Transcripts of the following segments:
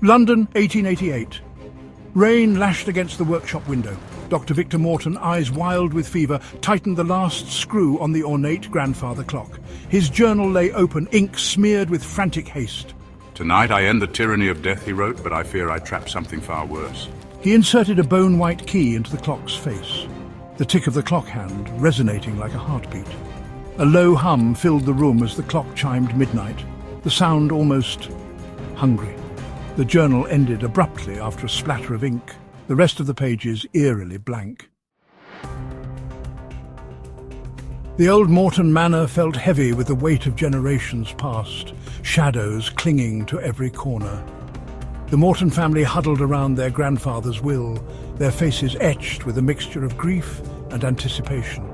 London, 1888. Rain lashed against the workshop window. Dr. Victor Morton, eyes wild with fever, tightened the last screw on the ornate grandfather clock. His journal lay open, ink smeared with frantic haste. Tonight I end the tyranny of death, he wrote, but I fear I trap something far worse. He inserted a bone-white key into the clock's face, the tick of the clock hand resonating like a heartbeat. A low hum filled the room as the clock chimed midnight, the sound almost hungry. The journal ended abruptly after a splatter of ink, the rest of the pages eerily blank. The old Morton manor felt heavy with the weight of generations past, shadows clinging to every corner. The Morton family huddled around their grandfather's will, their faces etched with a mixture of grief and anticipation.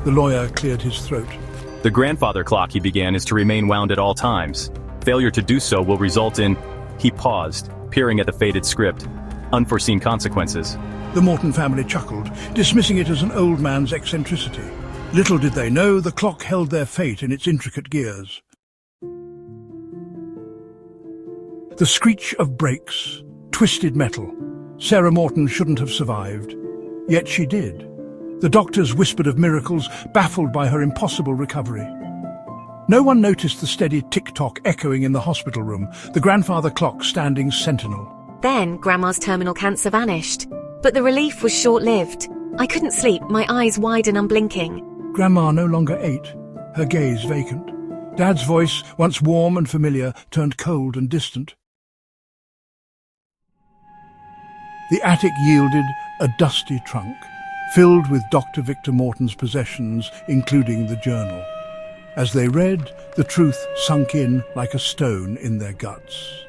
The lawyer cleared his throat. The grandfather clock, he began, is to remain wound at all times. Failure to do so will result in... He paused, peering at the faded script. Unforeseen consequences. The Morton family chuckled, dismissing it as an old man's eccentricity. Little did they know the clock held their fate in its intricate gears. The screech of brakes, twisted metal. Sarah Morton shouldn't have survived. Yet she did. The doctors whispered of miracles, baffled by her impossible recovery. No one noticed the steady tick-tock echoing in the hospital room, the grandfather clock standing sentinel. Then Grandma's terminal cancer vanished. But the relief was short-lived. I couldn't sleep, my eyes wide and unblinking. Grandma no longer ate, her gaze vacant. Dad's voice, once warm and familiar, turned cold and distant. The attic yielded a dusty trunk, filled with Dr. Victor Morton's possessions, including the journal. As they read, the truth sunk in like a stone in their guts.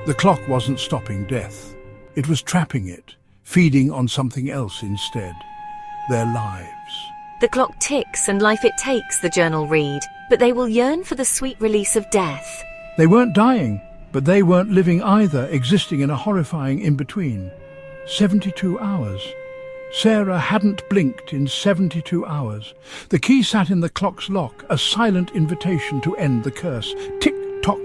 The clock wasn't stopping death. It was trapping it, feeding on something else instead. Their lives. The clock ticks and life it takes, the journal read, but they will yearn for the sweet release of death. They weren't dying, but they weren't living either, existing in a horrifying in-between. 72 hours. Sarah hadn't blinked in 72 hours. The key sat in the clock's lock, a silent invitation to end the curse. Tick-tock.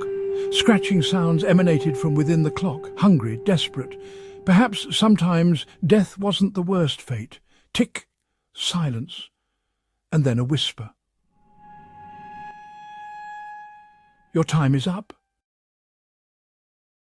Scratching sounds emanated from within the clock, hungry, desperate. Perhaps sometimes death wasn't the worst fate. Tick, silence, and then a whisper. Your time is up.